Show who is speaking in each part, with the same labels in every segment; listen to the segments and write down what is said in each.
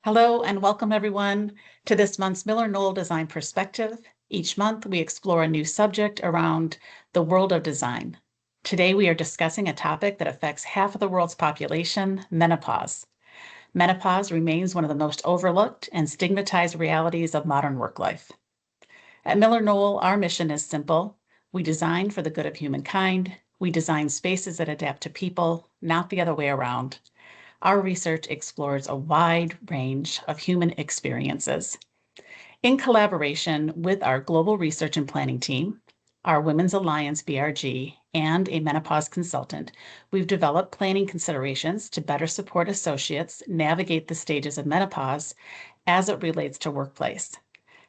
Speaker 1: Hello and welcome everyone to this month's MillerKnoll Design Perspective. Each month we explore a new subject around the world of design. Today we are discussing a topic that affects half of the world's population, menopause. Menopause remains one of the most overlooked and stigmatized realities of modern work life. At MillerKnoll, our mission is simple. We design for the good of humankind. We design spaces that adapt to people, not the other way around. Our research explores a wide range of human experiences. In collaboration with our Global Research and Planning team, our Women's Alliance BRG, and a menopause consultant, we've developed planning considerations to better support associates navigate the stages of menopause as it relates to workplace.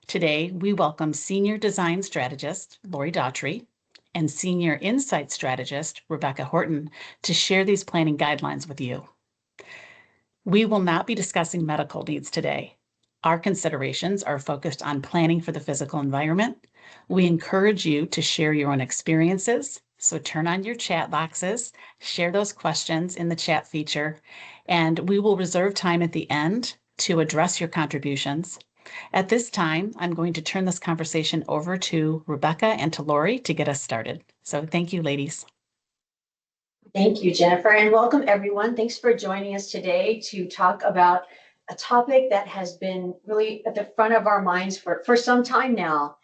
Speaker 1: Today, we welcome Senior Design Strategist Lori Daughtrey and Senior Insights Strategist Rebecca Horton to share these planning guidelines with you. We will not be discussing medical needs today. Our considerations are focused on planning for the physical environment. We encourage you to share your own experiences, so turn on your chat boxes, share those questions in the chat feature, and we will reserve time at the end to address your contributions. At this time, I'm going to turn this conversation over to Rebecca and to Lori to get us started. So thank you, ladies.
Speaker 2: Thank you, Jennifer, and welcome everyone. Thanks for joining us today to talk about a topic that has been really at the front of our minds for some time now.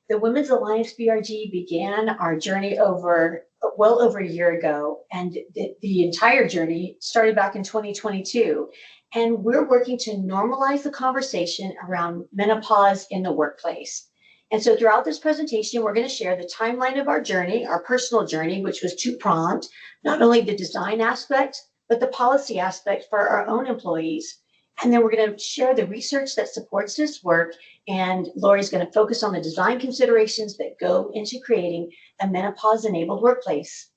Speaker 2: The Women's Alliance BRG began our journey well over a year ago, and the entire journey started back in 2022. And we're working to normalize the conversation around menopause in the workplace. And so throughout this presentation, we're going to share the timeline of our journey, our personal journey, which was two-pronged, not only the design aspect, but the policy aspect for our own employees. And then we're going to share the research that supports this work. And Lori's going to focus on the design considerations that go into creating a menopause-enabled workplace.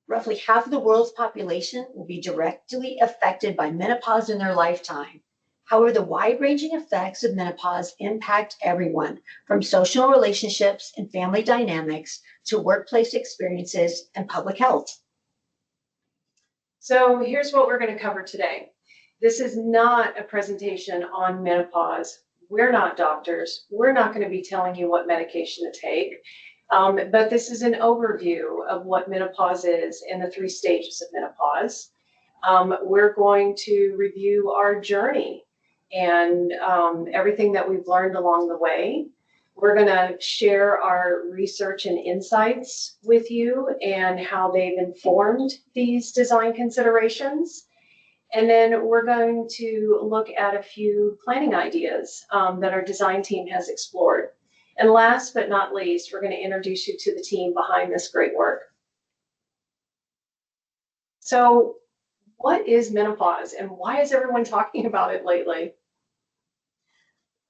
Speaker 2: Roughly half of the world's population will be directly affected by menopause in their lifetime. However, the wide-ranging effects of menopause impact everyone, from social relationships and family dynamics to workplace experiences and public health.
Speaker 3: So here's what we're going to cover today. This is not a presentation on menopause. We're not doctors. We're not going to be telling you what medication to take. But this is an overview of what menopause is and the 3 stages of menopause. We're going to review our journey and everything that we've learned along the way. We're going to share our research and insights with you and how they've informed these design considerations. And then we're going to look at a few planning ideas that our design team has explored. And last but not least, we're going to introduce you to the team behind this great work. So what is menopause and why is everyone talking about it lately?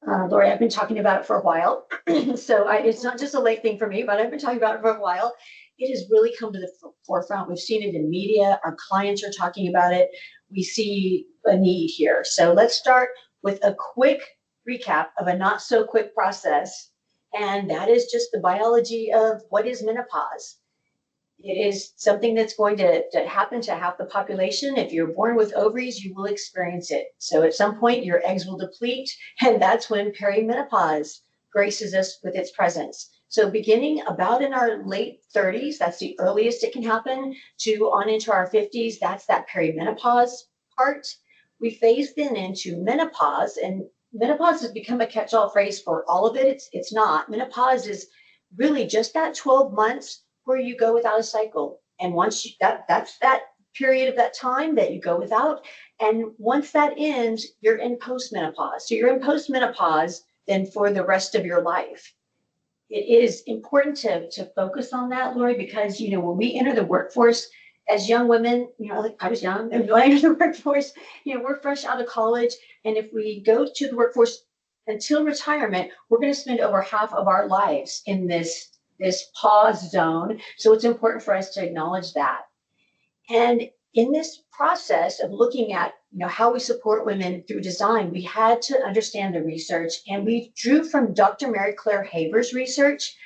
Speaker 2: Lori, I've been talking about it for a while. So it's not just a late thing for me, but I've been talking about it for a while. It has really come to the forefront. We've seen it in media. Our clients are talking about it. We see a need here. So let's start with a quick recap of a not so quick process. And that is just the biology of what is menopause. It is something that's going to happen to half the population. If you're born with ovaries, you will experience it. So at some point, your eggs will deplete, and that's when perimenopause graces us with its presence. So beginning about in our late 30s, that's the earliest it can happen, to on into our 50s, that's that perimenopause part. We phase then into menopause, and menopause has become a catch-all phrase for all of it. It's not. Menopause is really just that 12 months where you go without a cycle. And once that's that period of that time that you go without. And once that ends, you're in postmenopause. So you're in postmenopause then for the rest of your life. It is important to focus on that, Lori, because, when we enter the workforce as young women, like I was young, and when I entered the workforce, we're fresh out of college. And if we go to the workforce until retirement, we're going to spend over half of our lives in this pause zone. So it's important for us to acknowledge that. And in this process of looking at how we support women through design, we had to understand the research, and we drew from Dr. Mary Claire Haver's research.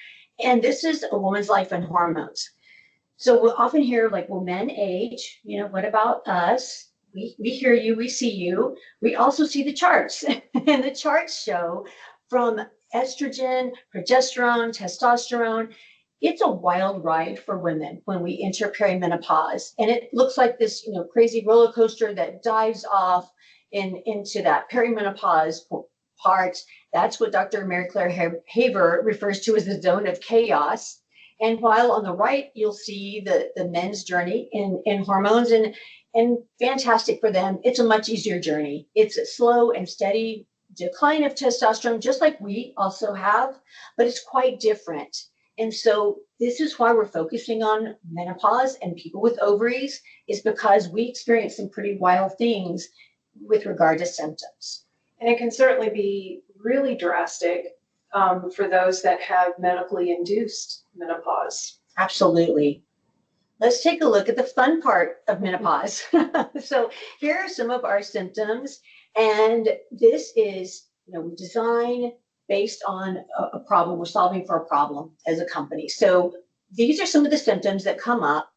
Speaker 2: And this is A Woman's Life and Hormones. So we'll often hear men age, what about us? we hear you, we see you. We also see the charts, and the charts show from estrogen, progesterone, testosterone. It's a wild ride for women when we enter perimenopause, and it looks like this, crazy roller coaster that dives off into that perimenopause part. That's what Dr. Mary Claire Haver refers to as the zone of chaos. And while on the right, you'll see the men's journey in hormones, and fantastic for them. It's a much easier journey. It's a slow and steady decline of testosterone, just like we also have, but it's quite different. And so this is why we're focusing on menopause and people with ovaries, is because we experience some pretty wild things with regard to symptoms.
Speaker 3: And it can certainly be really drastic for those that have medically induced menopause.
Speaker 2: Absolutely. Let's take a look at the fun part of menopause. So here are some of our symptoms, and this is, design based on a problem. We're solving for a problem as a company. So these are some of the symptoms that come up,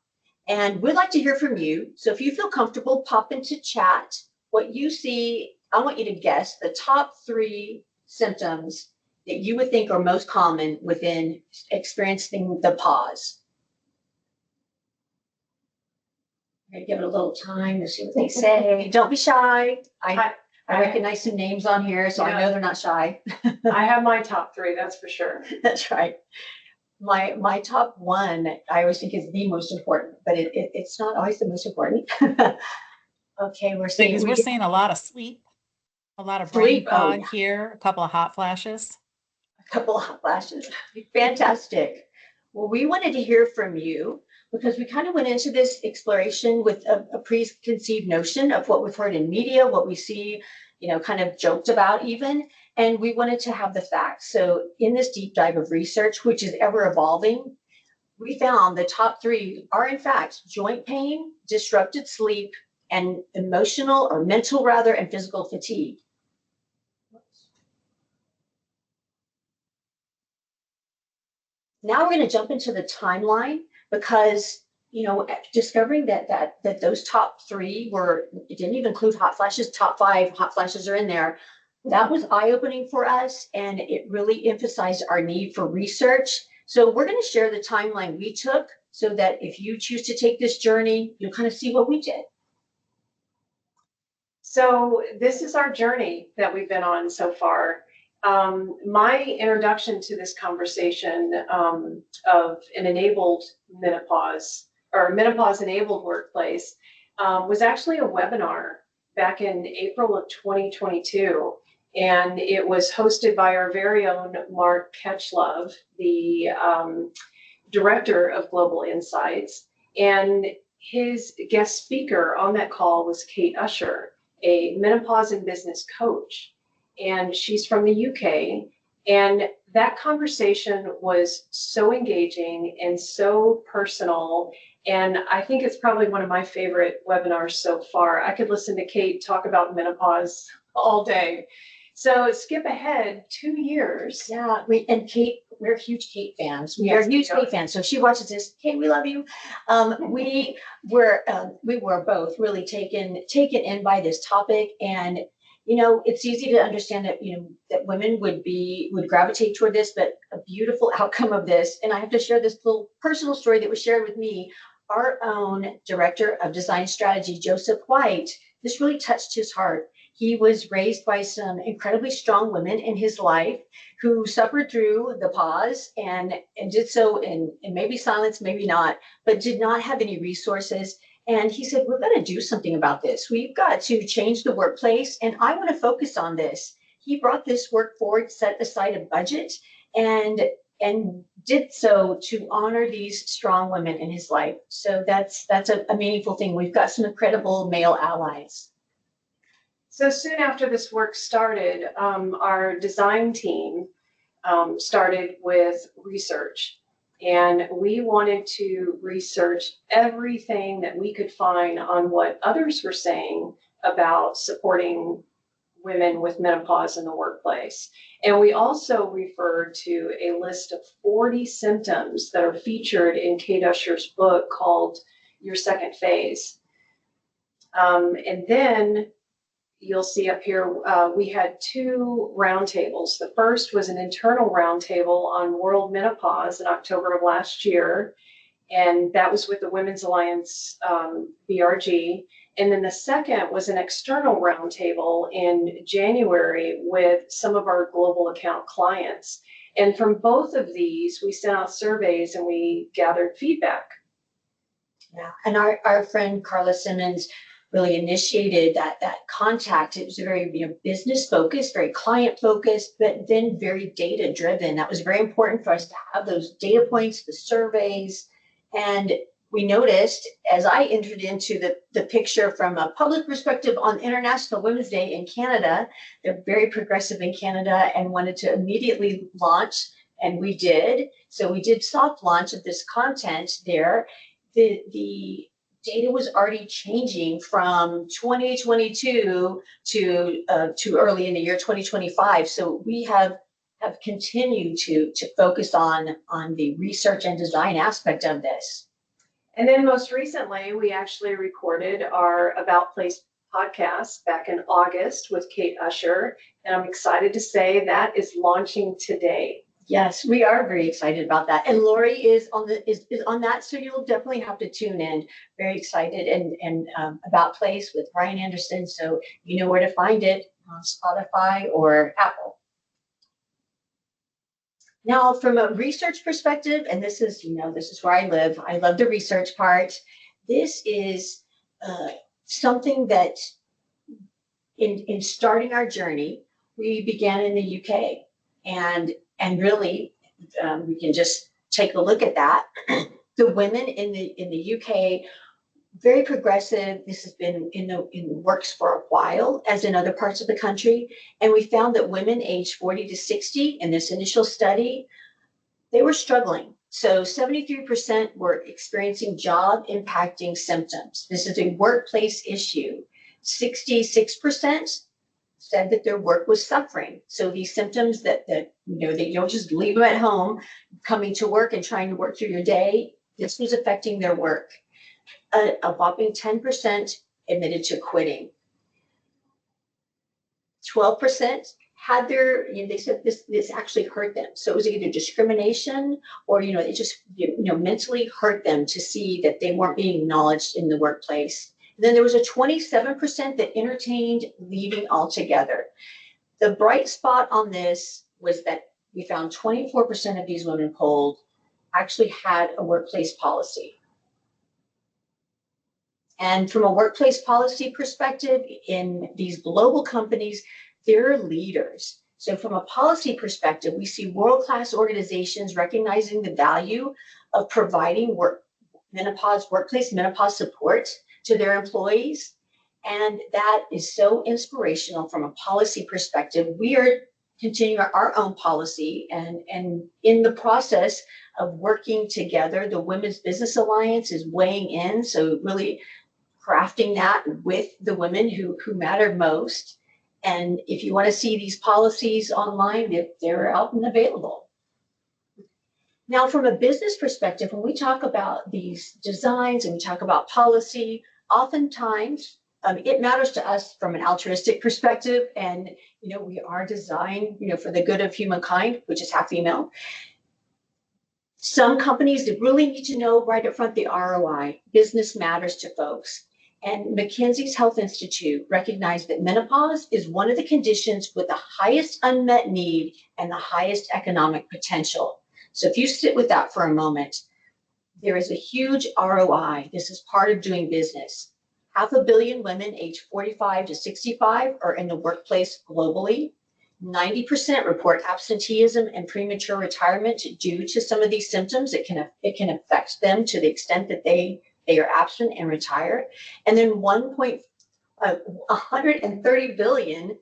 Speaker 2: and we'd like to hear from you. So if you feel comfortable, pop into chat what you see. I want you to guess the top 3 symptoms that you would think are most common within experiencing the pause. I'm going to give it a little time to see what they say. Don't be shy. I recognize some names on here, so I know they're not shy.
Speaker 3: I have my top 3, that's for sure.
Speaker 2: That's right. My top 1, I always think is the most important, but it's not always the most important. Okay, we're seeing
Speaker 1: a lot of sleep, a lot of brain fog here, a couple of hot flashes.
Speaker 2: A couple of hot flashes. Fantastic. Well, we wanted to hear from you because we kind of went into this exploration with a preconceived notion of what we've heard in media, what we see, kind of joked about even, and we wanted to have the facts. So in this deep dive of research, which is ever evolving, we found the top 3 are in fact joint pain, disrupted sleep, and emotional or mental rather, and physical fatigue. Now we're going to jump into the timeline because, discovering that those top 3 it didn't even include hot flashes, top 5 hot flashes are in there. That was eye-opening for us, and it really emphasized our need for research. So we're going to share the timeline we took so that if you choose to take this journey, you'll kind of see what we did.
Speaker 3: So this is our journey that we've been on so far. My introduction to this conversation of an enabled menopause or menopause-enabled workplace was actually a webinar back in April of 2022. And it was hosted by our very own Mark Ketchlove, the director of Global Insights. And his guest speaker on that call was Kate Usher, a menopause and business coach. And she's from the UK. And that conversation was so engaging and so personal. And I think it's probably one of my favorite webinars so far. I could listen to Kate talk about menopause all day. So skip ahead 2 years.
Speaker 2: Yeah, Kate, we're huge Kate fans. We are huge Kate fans. So if she watches this, Kate, we love you. We were both really taken in by this topic, and it's easy to understand that that women would gravitate toward this, but a beautiful outcome of this. And I have to share this little personal story that was shared with me. Our own director of design strategy, Joseph White, this really touched his heart. He was raised by some incredibly strong women in his life who suffered through the pause and did so in maybe silence, maybe not, but did not have any resources. And he said, we're going to do something about this. We've got to change the workplace, and I want to focus on this. He brought this work forward, set aside a budget, and did so to honor these strong women in his life. So that's a meaningful thing. We've got some incredible male allies.
Speaker 3: So soon after this work started, our design team started with research. And we wanted to research everything that we could find on what others were saying about supporting women with menopause in the workplace. And we also referred to a list of 40 symptoms that are featured in Kate Usher's book called Your Second Phase. And then you'll see up here, we had 2 roundtables. The first was an internal roundtable on world menopause in October of last year, and that was with the Women's Alliance, BRG. And then the second was an external roundtable in January with some of our global account clients. And from both of these, we sent out surveys and we gathered feedback.
Speaker 2: Yeah, and our friend Carla Simmons really initiated that contact. It was very business focused, very client focused, but then very data driven. That was very important for us to have those data points, the surveys, and we noticed as I entered into the picture from a public perspective on International Women's Day in Canada. They're very progressive in Canada and wanted to immediately launch, and we did. So we did soft launch of this content there. The data was already changing from 2022 to early in the year 2025. So we have continued to focus on the research and design aspect of this.
Speaker 3: And then most recently, we actually recorded our About Place podcast back in August with Kate Usher. And I'm excited to say that is launching today.
Speaker 2: Yes, we are very excited about that. And Lori is on that, so you'll definitely have to tune in. Very excited, and About Place with Ryan Anderson, so you know where to find it on Spotify or Apple. Now, from a research perspective, and this is where I live. I love the research part. This is something that in starting our journey, we began in the UK, and really, we can just take a look at that. The women in the UK, very progressive. This has been in the works for a while, as in other parts of the country. And we found that women aged 40 to 60 in this initial study, they were struggling. So 73% were experiencing job impacting symptoms. This is a workplace issue. 66% said that their work was suffering. So these symptoms that you don't just leave them at home, coming to work and trying to work through your day, this was affecting their work. A whopping 10% admitted to quitting. 12% had they said this actually hurt them. So it was either discrimination or, it just, mentally hurt them to see that they weren't being acknowledged in the workplace. Then there was a 27% that entertained leaving altogether. The bright spot on this was that we found 24% of these women polled actually had a workplace policy. And from a workplace policy perspective, in these global companies, they're leaders. So from a policy perspective, we see world-class organizations recognizing the value of providing workplace menopause support to their employees. And that is so inspirational from a policy perspective. We are continuing our own policy, and in the process of working together, the Women's Business Alliance is weighing in. So really crafting that with the women who matter most. And if you want to see these policies online, they're out and available. Now, from a business perspective, when we talk about these designs and we talk about policy, oftentimes it matters to us from an altruistic perspective. And, we are designed, for the good of humankind, which is half female. Some companies really need to know right up front the ROI. Business matters to folks. And McKinsey's Health Institute recognized that menopause is one of the conditions with the highest unmet need and the highest economic potential. So if you sit with that for a moment, there is a huge ROI. This is part of doing business. 500 million women aged 45 to 65 are in the workplace globally. 90% report absenteeism and premature retirement due to some of these symptoms. It can affect them to the extent that they are absent and retire. And then 130 billion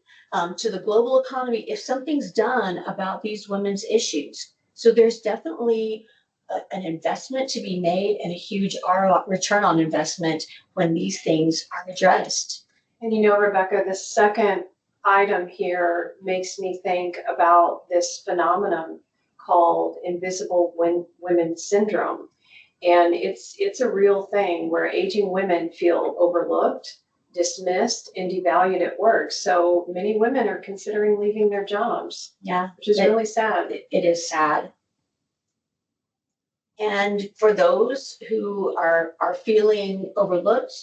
Speaker 2: to the global economy if something's done about these women's issues. So there's definitely an investment to be made and a huge return on investment when these things are addressed.
Speaker 3: And Rebecca, the second item here makes me think about this phenomenon called invisible women syndrome. And it's a real thing where aging women feel overlooked, dismissed and devalued at work. So many women are considering leaving their jobs.
Speaker 2: Yeah,
Speaker 3: which is really sad.
Speaker 2: It is sad. And for those who are feeling overlooked,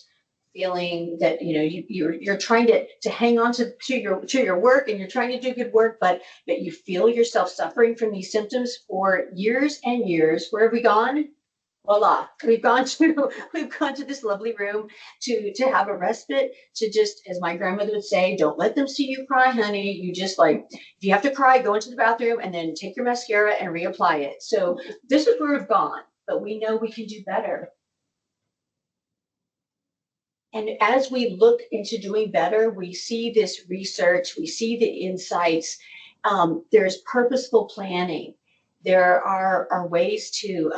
Speaker 2: feeling that you're trying to hang on to your work, and you're trying to do good work, but you feel yourself suffering from these symptoms for years and years. Where have we gone? Voila, we've gone to this lovely room to have a respite, to just, as my grandmother would say, don't let them see you cry, honey. You just, like, if you have to cry, go into the bathroom and then take your mascara and reapply it. So this is where we've gone, but we know we can do better. And as we look into doing better, we see this research, we see the insights. There's purposeful planning. There are ways to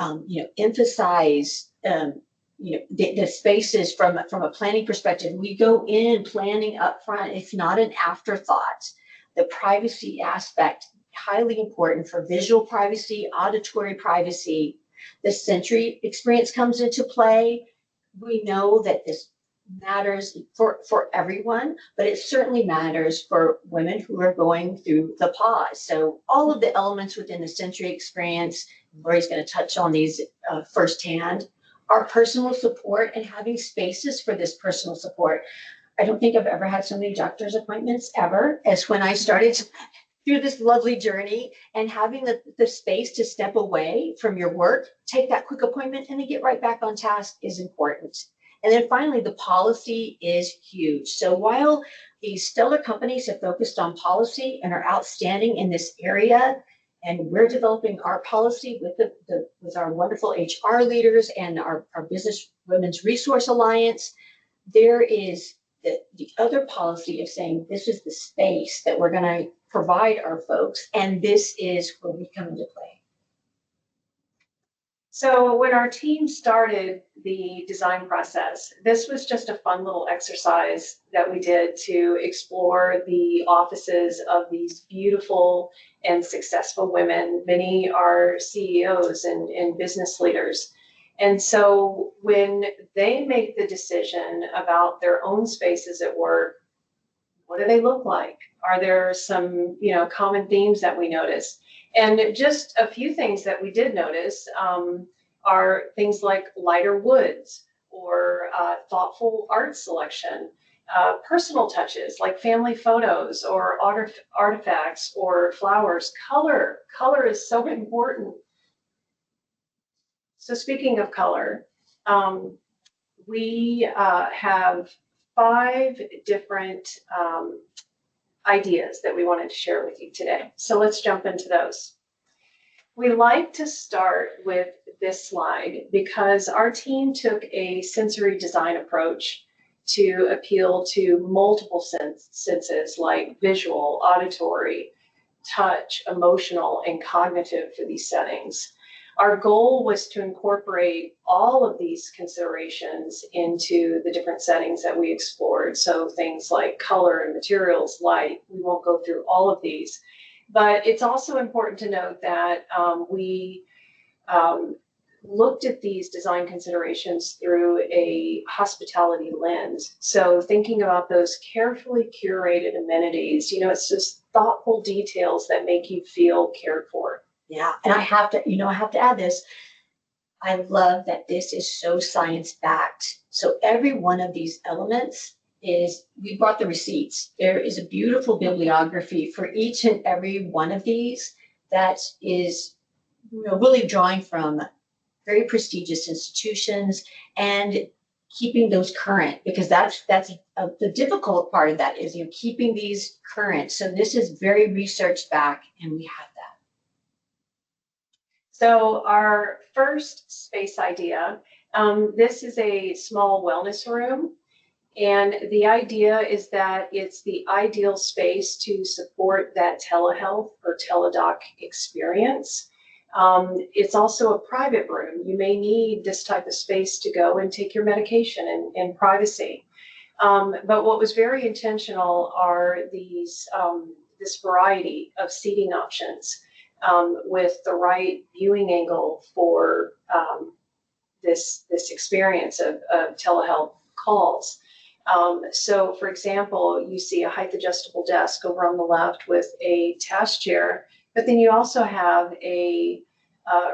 Speaker 2: emphasize the spaces from a planning perspective. We go in planning up front. It's not an afterthought. The privacy aspect, highly important for visual privacy, auditory privacy. The sensory experience comes into play. We know that this matters for everyone, but it certainly matters for women who are going through the pause. So all of the elements within the sensory experience, Lori's going to touch on these firsthand, are personal support and having spaces for this personal support. I don't think I've ever had so many doctor's appointments ever as when I started through this lovely journey, and having the space to step away from your work, take that quick appointment, and then get right back on task is important. And then finally, the policy is huge. So while these stellar companies have focused on policy and are outstanding in this area, and we're developing our policy with our wonderful HR leaders and our Business Women's Resource Alliance, there is the other policy of saying this is the space that we're going to provide our folks, and this is where we come into play.
Speaker 3: So when our team started the design process, this was just a fun little exercise that we did to explore the offices of these beautiful and successful women. Many are CEOs and business leaders. And so when they make the decision about their own spaces at work, what do they look like? Are there some, common themes that we notice? And just a few things that we did notice are things like lighter woods, or thoughtful art selection, personal touches like family photos or artifacts or flowers. Color is so important. So speaking of color, we have 5 different ideas that we wanted to share with you today. So let's jump into those. We like to start with this slide because our team took a sensory design approach to appeal to multiple senses like visual, auditory, touch, emotional, and cognitive for these settings. Our goal was to incorporate all of these considerations into the different settings that we explored. So things like color and materials, light, we won't go through all of these. But it's also important to note that we looked at these design considerations through a hospitality lens. So thinking about those carefully curated amenities, it's just thoughtful details that make you feel cared for.
Speaker 2: Yeah, and I have to add this. I love that this is so science-backed. So every one of these elements we brought the receipts. There is a beautiful bibliography for each and every one of these that is really drawing from very prestigious institutions and keeping those current, because that's the difficult part of that is keeping these current. So this is very research back, and we have that.
Speaker 3: So our first space idea, this is a small wellness room. And the idea is that it's the ideal space to support that telehealth or teledoc experience. It's also a private room. You may need this type of space to go and take your medication in privacy. But what was very intentional are these this variety of seating options with the right viewing angle for this experience of telehealth calls. So for example, you see a height adjustable desk over on the left with a task chair, but then you also have a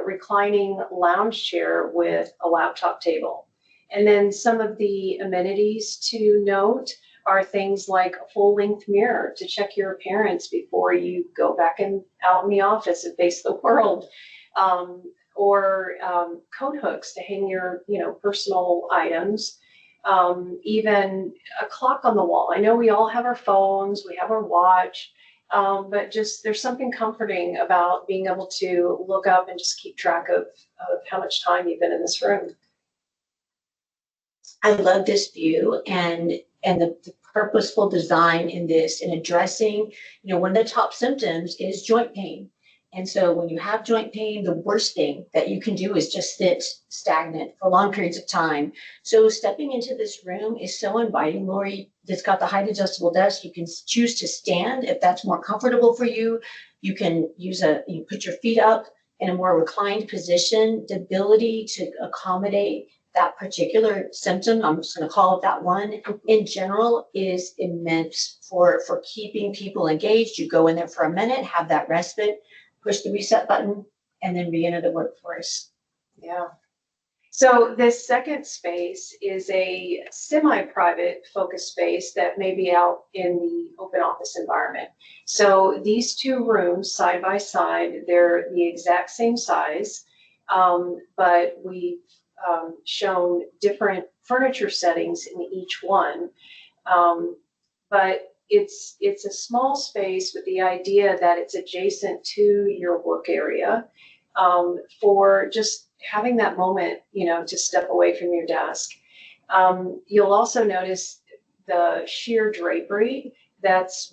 Speaker 3: reclining lounge chair with a laptop table. And then some of the amenities to note are things like a full length mirror to check your appearance before you go back out in the office and face the world. Or coat hooks to hang your, personal items. Even a clock on the wall. I know we all have our phones, we have our watch, but just there's something comforting about being able to look up and just keep track of how much time you've been in this room.
Speaker 2: I love this view and the purposeful design in this in addressing, one of the top symptoms is joint pain. And so when you have joint pain, the worst thing that you can do is just sit stagnant for long periods of time. So stepping into this room is so inviting, Lori. It's got the height adjustable desk. You can choose to stand if that's more comfortable for you. You can you put your feet up in a more reclined position. The ability to accommodate that particular symptom, I'm just going to call it that one, in general is immense for keeping people engaged. You go in there for a minute, have that respite, push the reset button, and then re-enter the workforce.
Speaker 3: Yeah. So this second space is a semi-private focus space that may be out in the open office environment. So these two rooms side by side, they're the exact same size, but we've shown different furniture settings in each one. But it's a small space with the idea that it's adjacent to your work area, for just having that moment, to step away from your desk. You'll also notice the sheer drapery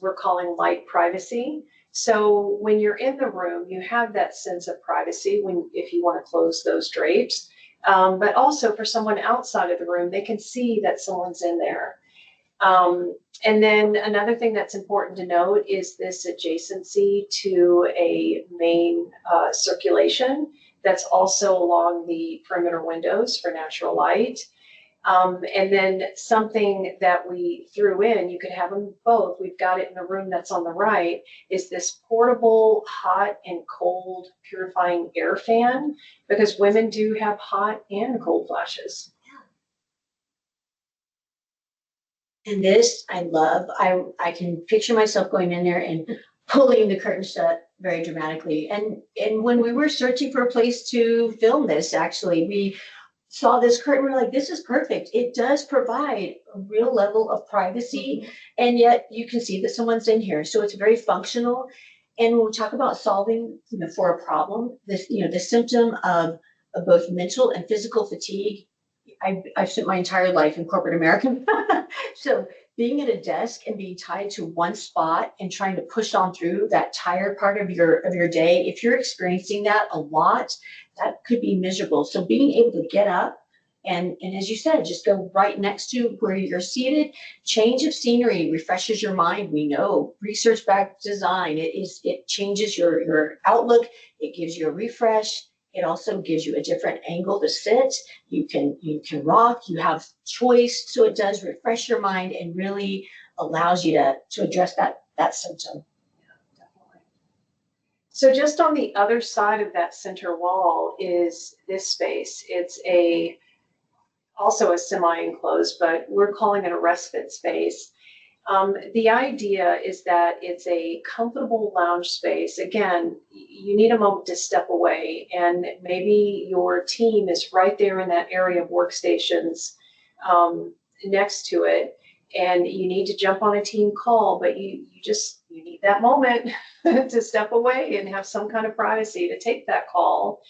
Speaker 3: we're calling light privacy. So when you're in the room, you have that sense of privacy if you want to close those drapes. But also for someone outside of the room, they can see that someone's in there. And then another thing that's important to note is this adjacency to a main circulation that's also along the perimeter windows for natural light. And then something that we threw in, you could have them both. We've got it in the room that's on the right, is this portable hot and cold purifying air fan, because women do have hot and cold flashes.
Speaker 2: And this I love. I can picture myself going in there and pulling the curtain shut very dramatically. And when we were searching for a place to film this, actually, we saw this curtain. We're like, this is perfect. It does provide a real level of privacy, and yet you can see that someone's in here. So it's very functional. And when we talk about solving, for a problem, this, the symptom of both mental and physical fatigue. I've spent my entire life in corporate America. So being at a desk and being tied to one spot and trying to push on through that tired part of your day, if you're experiencing that a lot, that could be miserable. So being able to get up and as you said, just go right next to where you're seated, change of scenery refreshes your mind. We know research-backed design, it changes your outlook. It gives you a refresh. It also gives you a different angle to sit. You can rock, you have choice. So it does refresh your mind and really allows you to address that symptom.
Speaker 3: Yeah, definitely. So just on the other side of that center wall is this space. It's also a semi-enclosed, but we're calling it a respite space. The idea is that it's a comfortable lounge space. Again, you need a moment to step away, and maybe your team is right there in that area of workstations next to it, and you need to jump on a team call, but you need that moment to step away and have some kind of privacy to take that call.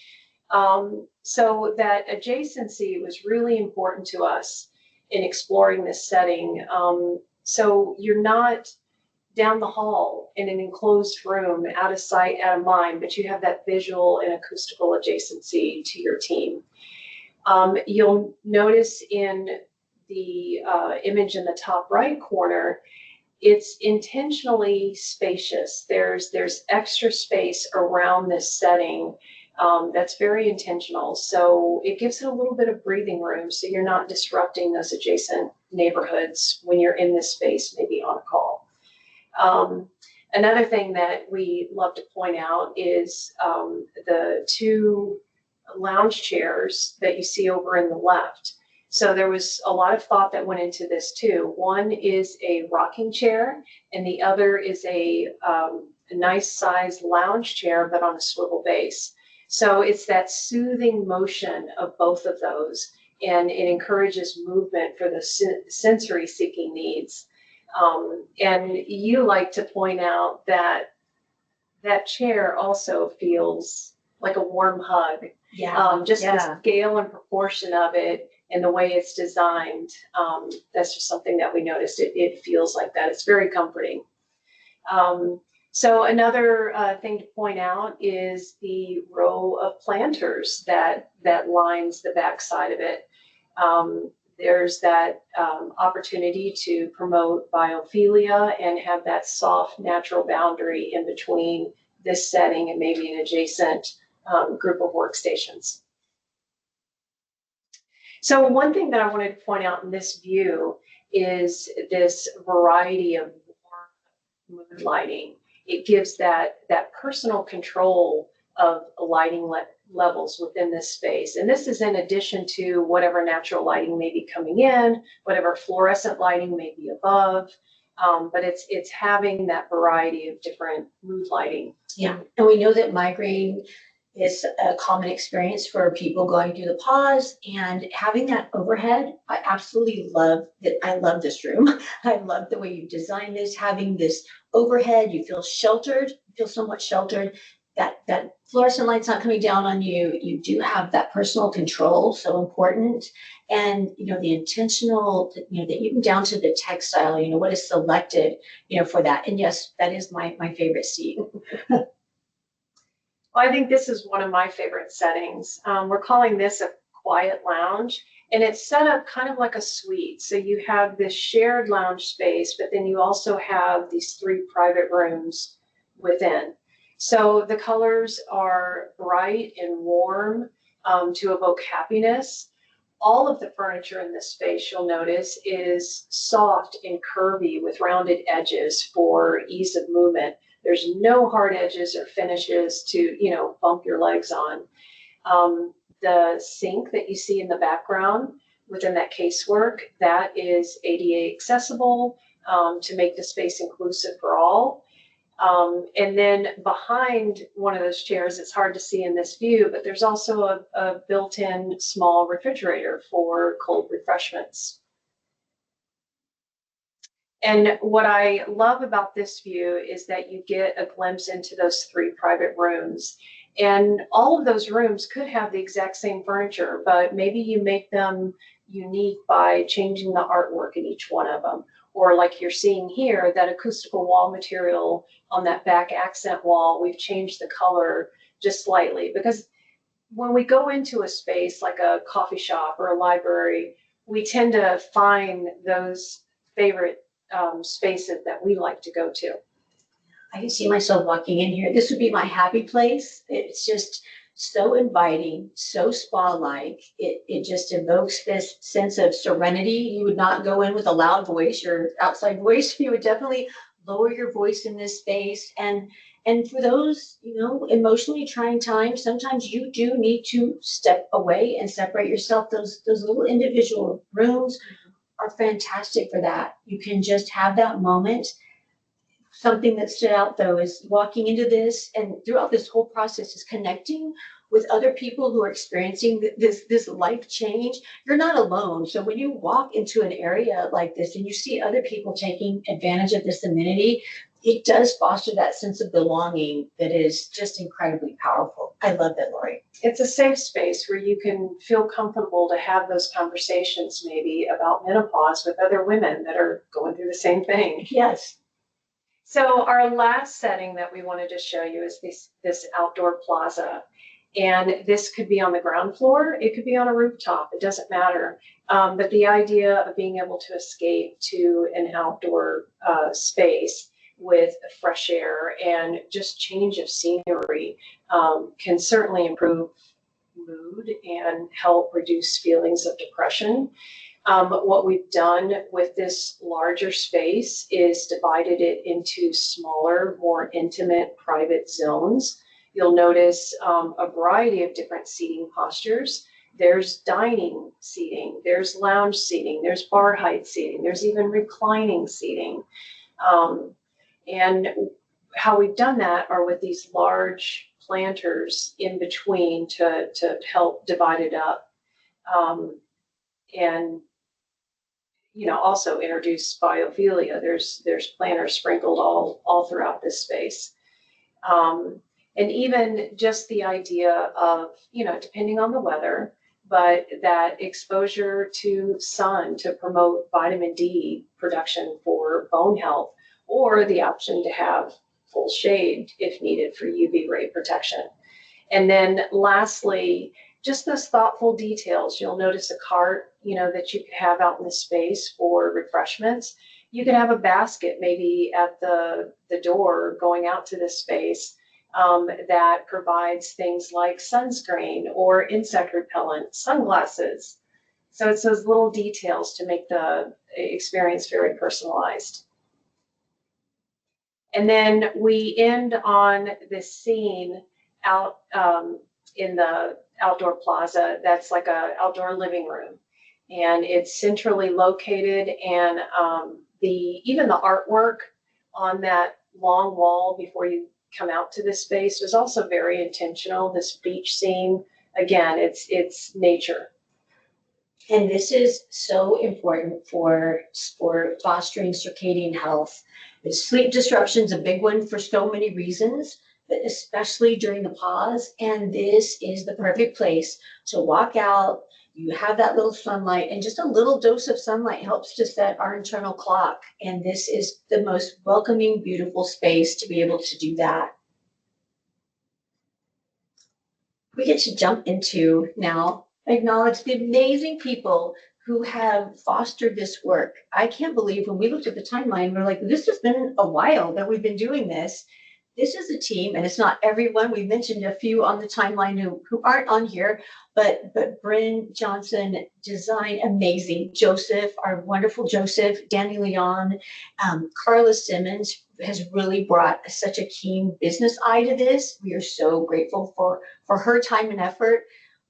Speaker 3: So that adjacency was really important to us in exploring this setting. So you're not down the hall in an enclosed room, out of sight, out of mind, but you have that visual and acoustical adjacency to your team. You'll notice in the image in the top right corner, it's intentionally spacious. There's extra space around this setting that's very intentional. So it gives it a little bit of breathing room so you're not disrupting those adjacent neighborhoods when you're in this space, maybe on a call. Another thing that we love to point out is the two lounge chairs that you see over in the left. So there was a lot of thought that went into this too. One is a rocking chair, and the other is a nice sized lounge chair, but on a swivel base. So it's that soothing motion of both of those, and it encourages movement for the sensory seeking needs. And you like to point out that that chair also feels like a warm hug.
Speaker 2: Yeah.
Speaker 3: Just the scale and proportion of it and the way it's designed. That's just something that we noticed. It feels like that. It's very comforting. So another thing to point out is the row of planters that lines the back side of it. There's that opportunity to promote biophilia and have that soft, natural boundary in between this setting and maybe an adjacent group of workstations. So one thing that I wanted to point out in this view is this variety of warm mood lighting. It gives that personal control of lighting levels within this space. And this is in addition to whatever natural lighting may be coming in, whatever fluorescent lighting may be above, but it's having that variety of different mood lighting.
Speaker 2: Yeah, and we know that migraine is a common experience for people going through the pause, and having that overhead, I absolutely love that. I love this room. I love the way you designed this, having this overhead, you feel sheltered, you feel somewhat sheltered. That fluorescent light's not coming down on you. You do have that personal control, so important. And, the intentional, that even down to the textile, what is selected, for that. And yes, that is my favorite seat.
Speaker 3: Well, I think this is one of my favorite settings. We're calling this a quiet lounge, and it's set up kind of like a suite. So you have this shared lounge space, but then you also have these 3 private rooms within. So the colors are bright and warm to evoke happiness. All of the furniture in this space, you'll notice, is soft and curvy with rounded edges for ease of movement. There's no hard edges or finishes to, bump your legs on. The sink that you see in the background within that casework, that is ADA accessible to make the space inclusive for all. And then behind one of those chairs, it's hard to see in this view, but there's also a built-in small refrigerator for cold refreshments. And what I love about this view is that you get a glimpse into those 3 private rooms. And all of those rooms could have the exact same furniture, but maybe you make them unique by changing the artwork in each one of them. Or like you're seeing here, that acoustical wall material on that back accent wall, we've changed the color just slightly. Because when we go into a space like a coffee shop or a library, we tend to find those favorite spaces that we like to go to.
Speaker 2: I can see myself walking in here. This would be my happy place. It's just so inviting, so spa-like. It just evokes this sense of serenity. You would not go in with a loud voice or outside voice. You would definitely lower your voice in this space. And for those, emotionally trying times, sometimes you do need to step away and separate yourself. Those little individual rooms are fantastic for that. You can just have that moment. Something that stood out though is walking into this, and throughout this whole process, is connecting with other people who are experiencing this life change. You're not alone. So when you walk into an area like this and you see other people taking advantage of this amenity, it does foster that sense of belonging that is just incredibly powerful. I love that, Lori.
Speaker 3: It's a safe space where you can feel comfortable to have those conversations maybe about menopause with other women that are going through the same thing.
Speaker 2: Yes.
Speaker 3: So our last setting that we wanted to show you is this outdoor plaza. And this could be on the ground floor, it could be on a rooftop, it doesn't matter. But the idea of being able to escape to an outdoor space with fresh air and just change of scenery can certainly improve mood and help reduce feelings of depression. What we've done with this larger space is divided it into smaller, more intimate, private zones. You'll notice a variety of different seating postures. There's dining seating, there's lounge seating, there's bar height seating, there's even reclining seating. And how we've done that are with these large planters in between to help divide it up. And also introduce biophilia. There's planters sprinkled all throughout this space. And even just the idea of, depending on the weather, but that exposure to sun to promote vitamin D production for bone health, or the option to have full shade if needed for UV ray protection. And then lastly, just those thoughtful details. You'll notice a cart, that you could have out in the space for refreshments. You could have a basket maybe at the door going out to this space that provides things like sunscreen or insect repellent, sunglasses. So it's those little details to make the experience very personalized. And then we end on this scene out in the outdoor plaza that's like a outdoor living room, and it's centrally located, and even the artwork on that long wall before you come out to this space was also very intentional. This beach scene, again, it's nature.
Speaker 2: And this is so important for fostering circadian health. Sleep disruption is a big one for so many reasons, but especially during the pause. And this is the perfect place to walk out. You have that little sunlight, and just a little dose of sunlight helps to set our internal clock. And this is the most welcoming, beautiful space to be able to do that. We get to jump into now, acknowledge the amazing people who have fostered this work. I can't believe when we looked at the timeline, we're like, this has been a while that we've been doing this. This is a team, and it's not everyone. We mentioned a few on the timeline who aren't on here, but Bryn Johnson, design amazing. Joseph, our wonderful Joseph, Danny Leon, Carla Simmons has really brought such a keen business eye to this. We are so grateful for her time and effort.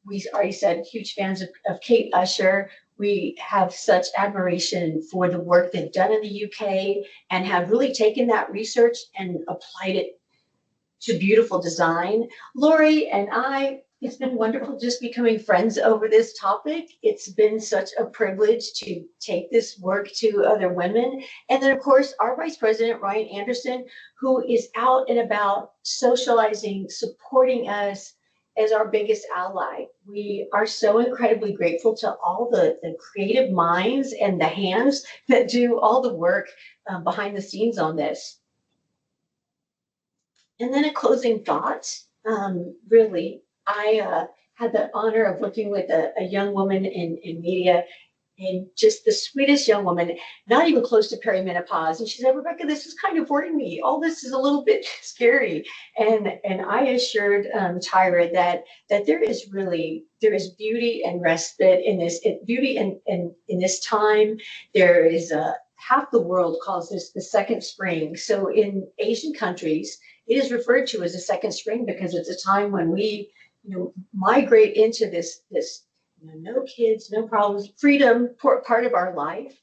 Speaker 2: We already said huge fans of Kate Usher. We have such admiration for the work they've done in the UK and have really taken that research and applied it to beautiful design. Lori and I, it's been wonderful just becoming friends over this topic. It's been such a privilege to take this work to other women. And then, of course, our Vice President, Ryan Anderson, who is out and about socializing, supporting us as our biggest ally. We are so incredibly grateful to all the creative minds and the hands that do all the work behind the scenes on this. And then a closing thought, really, I had the honor of working with a young woman in media, and just the sweetest young woman, not even close to perimenopause. And she said, Rebecca, this is kind of worrying me. All this is a little bit scary. And I assured Tyra that there is beauty and respite in this, beauty in this time. There is half the world calls this the second spring. So in Asian countries, it is referred to as a second spring because it's a time when we, migrate into this no kids, no problems, freedom part of our life.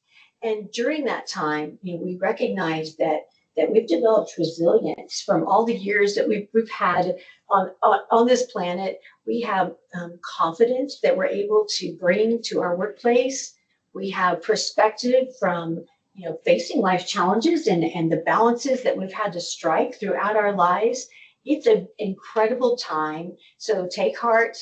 Speaker 2: And during that time, we recognize that we've developed resilience from all the years that we've had on this planet. We have confidence that we're able to bring to our workplace. We have perspective from facing life challenges and the balances that we've had to strike throughout our lives. It's an incredible time. So take heart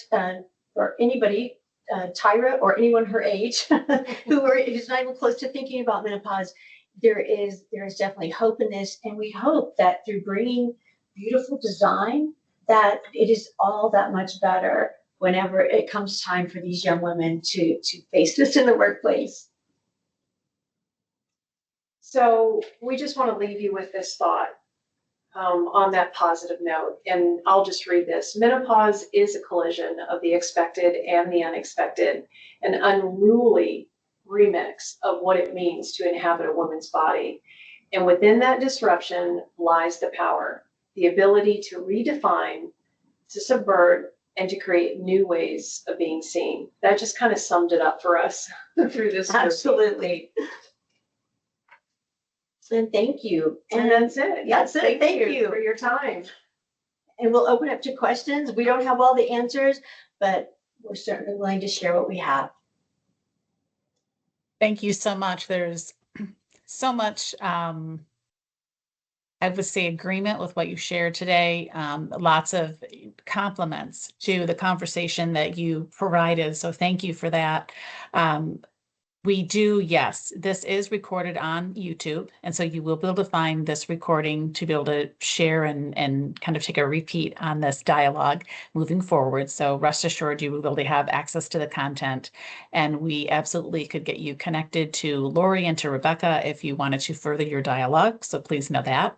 Speaker 2: for anybody, Tyra or anyone her age who's not even close to thinking about menopause. There is definitely hope in this. And we hope that through bringing beautiful design, that it is all that much better whenever it comes time for these young women to face this in the workplace.
Speaker 3: So we just want to leave you with this thought on that positive note, and I'll just read this. Menopause is a collision of the expected and the unexpected, an unruly remix of what it means to inhabit a woman's body. And within that disruption lies the power, the ability to redefine, to subvert, and to create new ways of being seen. That just kind of summed it up for us through this group.
Speaker 2: Absolutely. And thank you.
Speaker 3: And that's it.
Speaker 2: That's it. Thank you
Speaker 3: for your time.
Speaker 2: And we'll open up to questions. We don't have all the answers, but we're certainly willing to share what we have.
Speaker 1: Thank you so much. There's so much, I would say, agreement with what you shared today. Lots of compliments to the conversation that you provided. So thank you for that. Yes, this is recorded on YouTube. And so you will be able to find this recording to be able to share and kind of take a repeat on this dialogue moving forward. So rest assured, you will be able to have access to the content. And we absolutely could get you connected to Lori and to Rebecca if you wanted to further your dialogue. So please know that.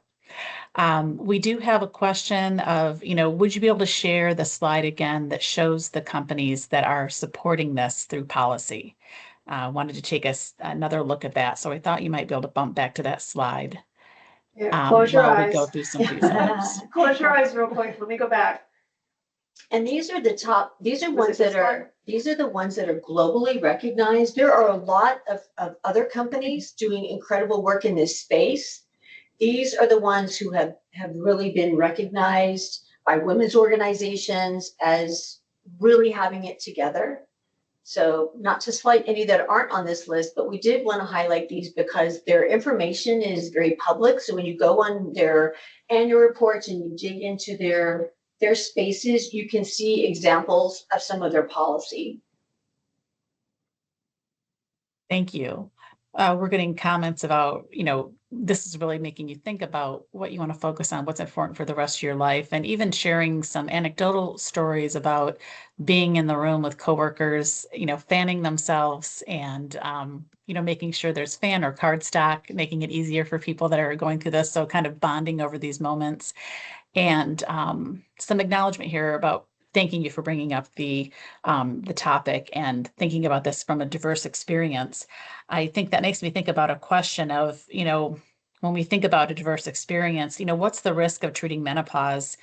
Speaker 1: We do have a question of, would you be able to share the slide again that shows the companies that are supporting this through policy? Wanted to take another look at that. So I thought you might be able to bump back to that slide.
Speaker 3: Yeah, close your
Speaker 1: while
Speaker 3: eyes.
Speaker 1: we go through some of these items.
Speaker 3: Close your eyes real quick. Let me go back.
Speaker 2: And these are the top, these are
Speaker 3: Was it this
Speaker 2: the ones that are globally recognized. There are a lot of other companies doing incredible work in this space. These are the ones who have really been recognized by women's organizations as really having it together. So not to slight any that aren't on this list, but we did want to highlight these because their information is very public. So when you go on their annual reports and you dig into their spaces, you can see examples of some of their policy.
Speaker 1: Thank you. We're getting comments about, this is really making you think about what you want to focus on, what's important for the rest of your life, and even sharing some anecdotal stories about being in the room with coworkers, fanning themselves and, making sure there's fan or card stock, making it easier for people that are going through this. So kind of bonding over these moments. And some acknowledgement here about thanking you for bringing up the topic and thinking about this from a diverse experience. I think that makes me think about a question of, when we think about a diverse experience, what's the risk of treating menopause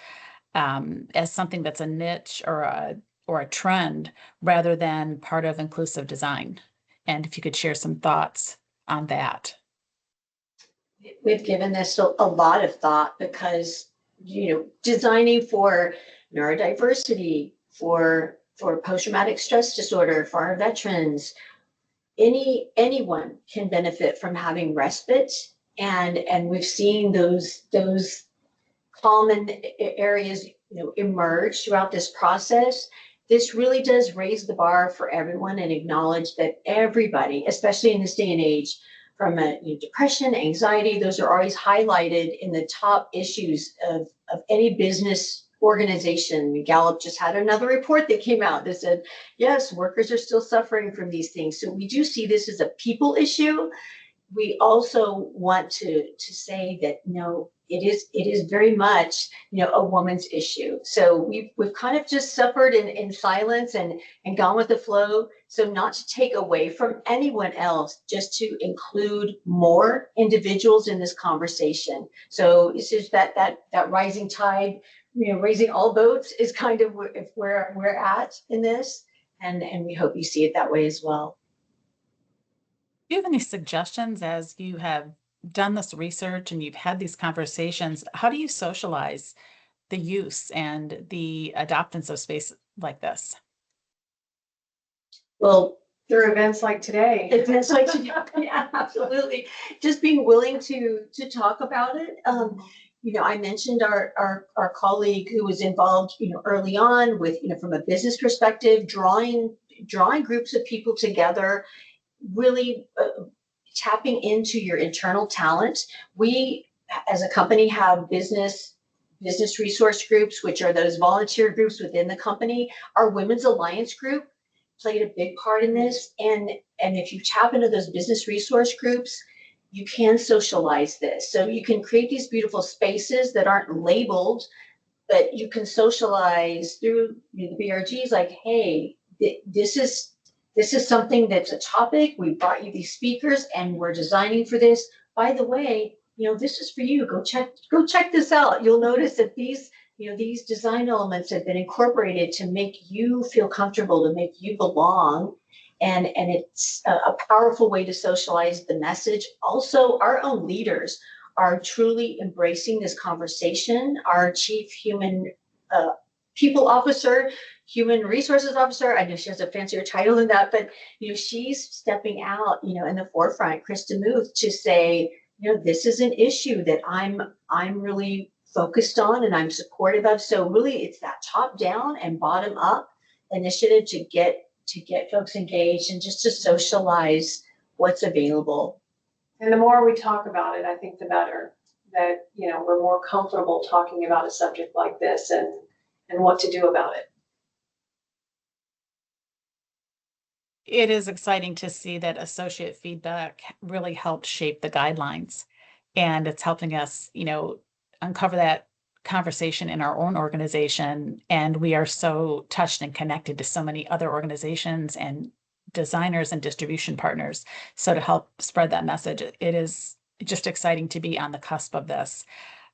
Speaker 1: as something that's a niche or a trend rather than part of inclusive design? And if you could share some thoughts on that.
Speaker 2: We've given this a lot of thought because, designing for neurodiversity, for post-traumatic stress disorder, for our veterans, anyone can benefit from having respite. And we've seen those common areas, emerge throughout this process. This really does raise the bar for everyone and acknowledge that everybody, especially in this day and age, from depression, anxiety, those are always highlighted in the top issues of any business organization. Gallup just had another report that came out that said, yes, workers are still suffering from these things. So we do see this as a people issue. We also want to say that, it is very much, a woman's issue. So we've kind of just suffered in silence and gone with the flow. So not to take away from anyone else, just to include more individuals in this conversation. So it's just that rising tide, raising all boats is kind of where we're at in this. And we hope you see it that way as well.
Speaker 1: Do you have any suggestions as you have done this research and you've had these conversations? How do you socialize the use and the adoptance of space like this?
Speaker 2: Well,
Speaker 3: through events like today.
Speaker 2: Yeah, absolutely. Just being willing to talk about it. I mentioned our colleague who was involved, early on with, from a business perspective, drawing groups of people together, really tapping into your internal talent. We, as a company, have business resource groups, which are those volunteer groups within the company. Our Women's Alliance group played a big part in this. And if you tap into those business resource groups, you can socialize this. So you can create these beautiful spaces that aren't labeled, but you can socialize through the BRGs like, hey, this is this is something that's a topic. We brought you these speakers and we're designing for this. By the way, this is for you. Go check this out. You'll notice that these design elements have been incorporated to make you feel comfortable, to make you belong. And it's a powerful way to socialize the message. Also, our own leaders are truly embracing this conversation. Our chief human people officer, human resources officer, I know she has a fancier title than that, but she's stepping out, in the forefront, Krista Muth, to say, this is an issue that I'm really focused on and I'm supportive of. So really it's that top down and bottom up initiative to get folks engaged and just to socialize what's available.
Speaker 3: And the more we talk about it, I think the better, that we're more comfortable talking about a subject like this and what to do about it.
Speaker 1: It is exciting to see that associate feedback really helped shape the guidelines, and it's helping us, uncover that conversation in our own organization. And we are so touched and connected to so many other organizations and designers and distribution partners. So to help spread that message, it is just exciting to be on the cusp of this.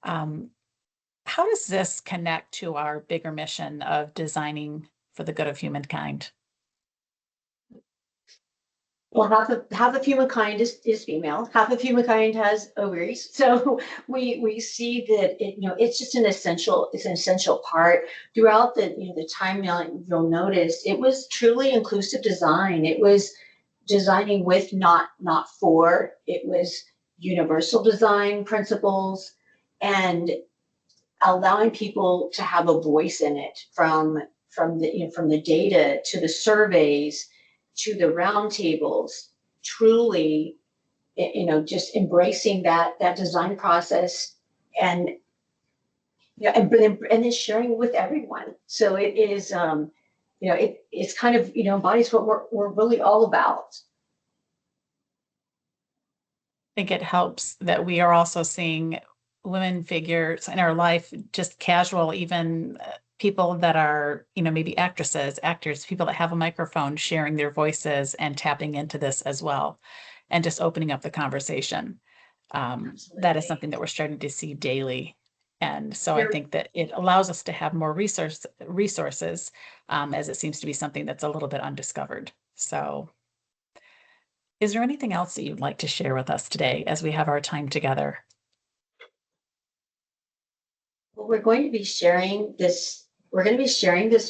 Speaker 1: How does this connect to our bigger mission of designing for the good of humankind?
Speaker 2: Well, half of humankind is female. Half of humankind has ovaries. So we see that it's just an essential part throughout the timeline. You'll notice it was truly inclusive design. It was designing with, not for. It was universal design principles and allowing people to have a voice in it, from the data to the surveys to the roundtables, truly, just embracing that design process and and then sharing it with everyone. So it is, it's kind of, embodies what we're really all about.
Speaker 1: I think it helps that we are also seeing women figures in our life, just casual, even people that are, maybe actresses, actors, people that have a microphone, sharing their voices and tapping into this as well, and just opening up the conversation. That is something that we're starting to see daily. And so I think that it allows us to have more resources, as it seems to be something that's a little bit undiscovered. So is there anything else that you'd like to share with us today as we have our time together?
Speaker 2: Well, we're going to be sharing this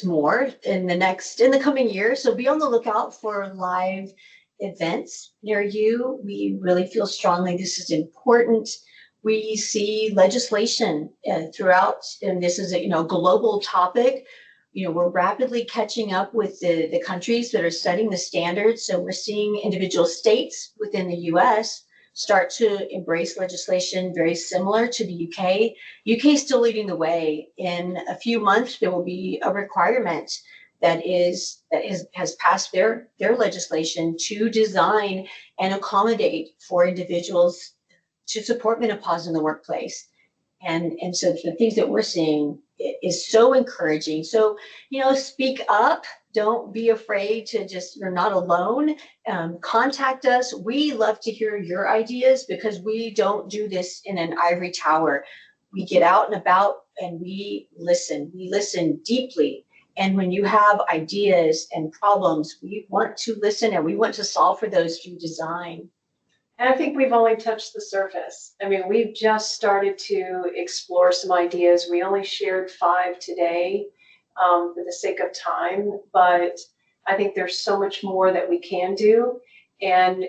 Speaker 2: more in the coming year. So be on the lookout for live events near you. We really feel strongly this is important. We see legislation throughout, and this is a global topic. We're rapidly catching up with the countries that are setting the standards. So we're seeing individual states within the US start to embrace legislation very similar to the UK. UK is still leading the way. In a few months, there will be a requirement that has passed their legislation to design and accommodate for individuals to support menopause in the workplace. And so the things that we're seeing is so encouraging. So, speak up. Don't be afraid to you're not alone. Contact us. We love to hear your ideas because we don't do this in an ivory tower. We get out and about and we listen. We listen deeply. And when you have ideas and problems, we want to listen and we want to solve for those through design.
Speaker 3: And I think we've only touched the surface. I mean, we've just started to explore some ideas. We only shared 5 today for the sake of time, but I think there's so much more that we can do. And,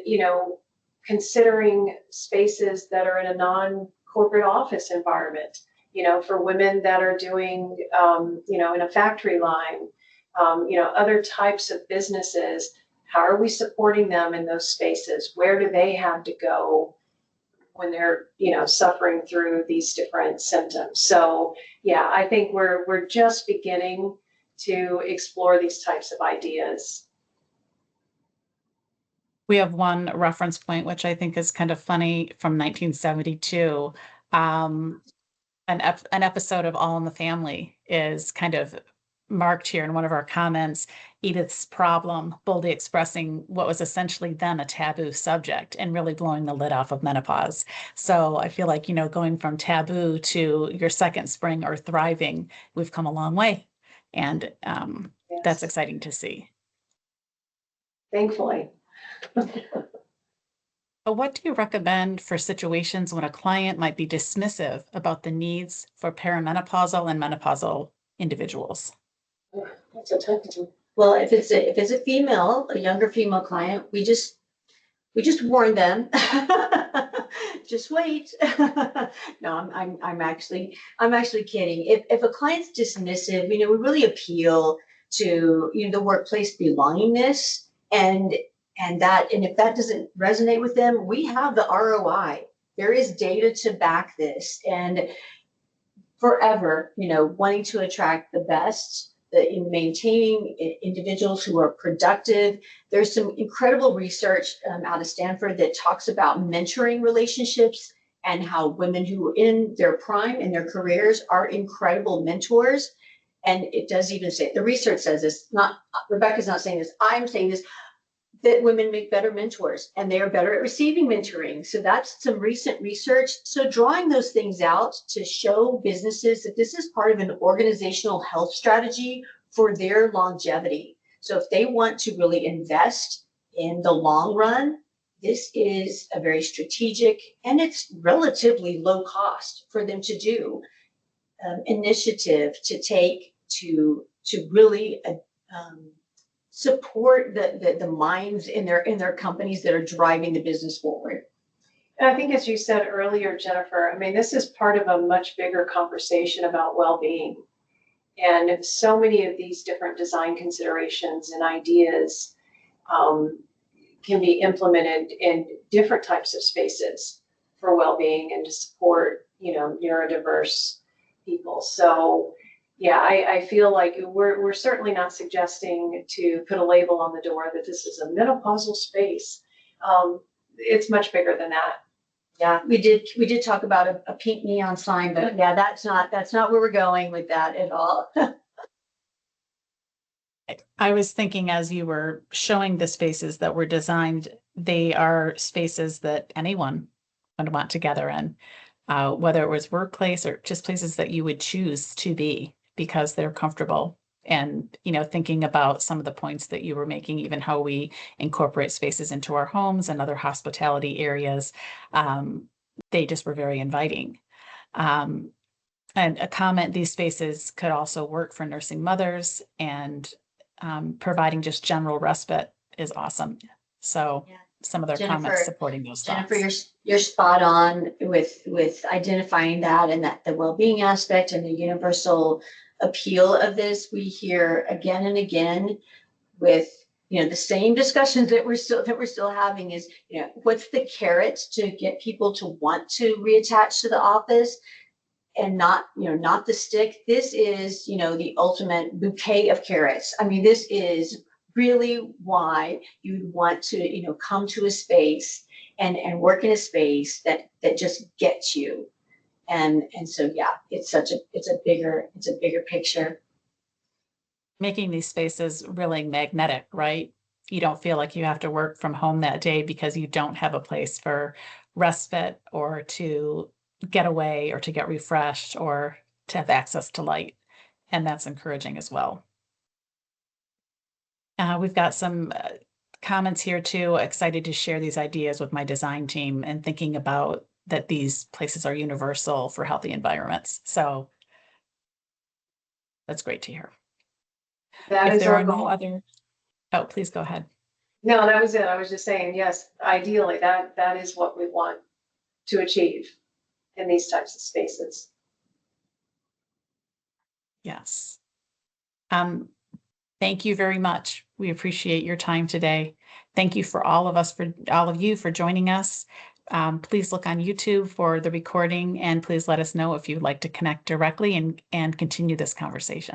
Speaker 3: considering spaces that are in a non-corporate office environment, for women that are doing, in a factory line, other types of businesses. How are we supporting them in those spaces? Where do they have to go when they're, suffering through these different symptoms? So, yeah, I think we're just beginning to explore these types of ideas.
Speaker 1: We have one reference point, which I think is kind of funny, from 1972. An episode of All in the Family is kind of marked here in one of our comments, Edith's problem, boldly expressing what was essentially then a taboo subject and really blowing the lid off of menopause. So I feel like, going from taboo to your second spring or thriving, we've come a long way. And that's exciting to see.
Speaker 3: Thankfully.
Speaker 1: What do you recommend for situations when a client might be dismissive about the needs for perimenopausal and menopausal individuals?
Speaker 3: That's a tough one.
Speaker 2: Well, if it's a female, a younger female client, we just warn them. Just wait. No, I'm actually kidding. If a client's dismissive, we really appeal to the workplace belongingness and if that doesn't resonate with them, we have the ROI. There is data to back this, and forever, wanting to attract the best, in maintaining individuals who are productive. There's some incredible research out of Stanford that talks about mentoring relationships and how women who are in their prime in their careers are incredible mentors. And it does even say, the research says this, not Rebecca's not saying this, I'm saying this, that women make better mentors and they are better at receiving mentoring. So that's some recent research. So drawing those things out to show businesses that this is part of an organizational health strategy for their longevity. So if they want to really invest in the long run, this is a very strategic and it's relatively low cost for them to do initiative to take to really support the minds in their companies that are driving the business forward.
Speaker 3: And I think, as you said earlier, Jennifer, this is part of a much bigger conversation about well-being. And so many of these different design considerations and ideas can be implemented in different types of spaces for well-being and to support, neurodiverse people. So yeah, I feel like we're certainly not suggesting to put a label on the door that this is a menopausal space. It's much bigger than that.
Speaker 2: Yeah, we did talk about a pink neon sign, but yeah, that's not where we're going with that at all.
Speaker 1: I was thinking as you were showing the spaces that were designed, they are spaces that anyone would want to gather in, whether it was workplace or just places that you would choose to be because they're comfortable. And, thinking about some of the points that you were making, even how we incorporate spaces into our homes and other hospitality areas, they just were very inviting. And a comment, these spaces could also work for nursing mothers and providing just general respite is awesome. So yeah. Some of their comments supporting those thoughts.
Speaker 2: Jennifer, you're spot on with identifying that and that the well-being aspect and the universal appeal of this. We hear again and again with the same discussions that we're still having is what's the carrot to get people to want to reattach to the office and not the stick. This is the ultimate bouquet of carrots. This is really why you'd want to come to a space and work in a space that just gets you. And so yeah, it's a bigger picture.
Speaker 1: Making these spaces really magnetic, right? You don't feel like you have to work from home that day because you don't have a place for respite or to get away or to get refreshed or to have access to light. And that's encouraging as well. We've got some comments here too. Excited to share these ideas with my design team and thinking about that these places are universal for healthy environments. So that's great to hear.
Speaker 3: That is our goal.
Speaker 1: Oh, please go ahead.
Speaker 3: No, that was it. I was just saying, yes, ideally that is what we want to achieve in these types of spaces.
Speaker 1: Yes. Thank you very much. We appreciate your time today. Thank you for all of you for joining us. Please look on YouTube for the recording and please let us know if you'd like to connect directly and continue this conversation.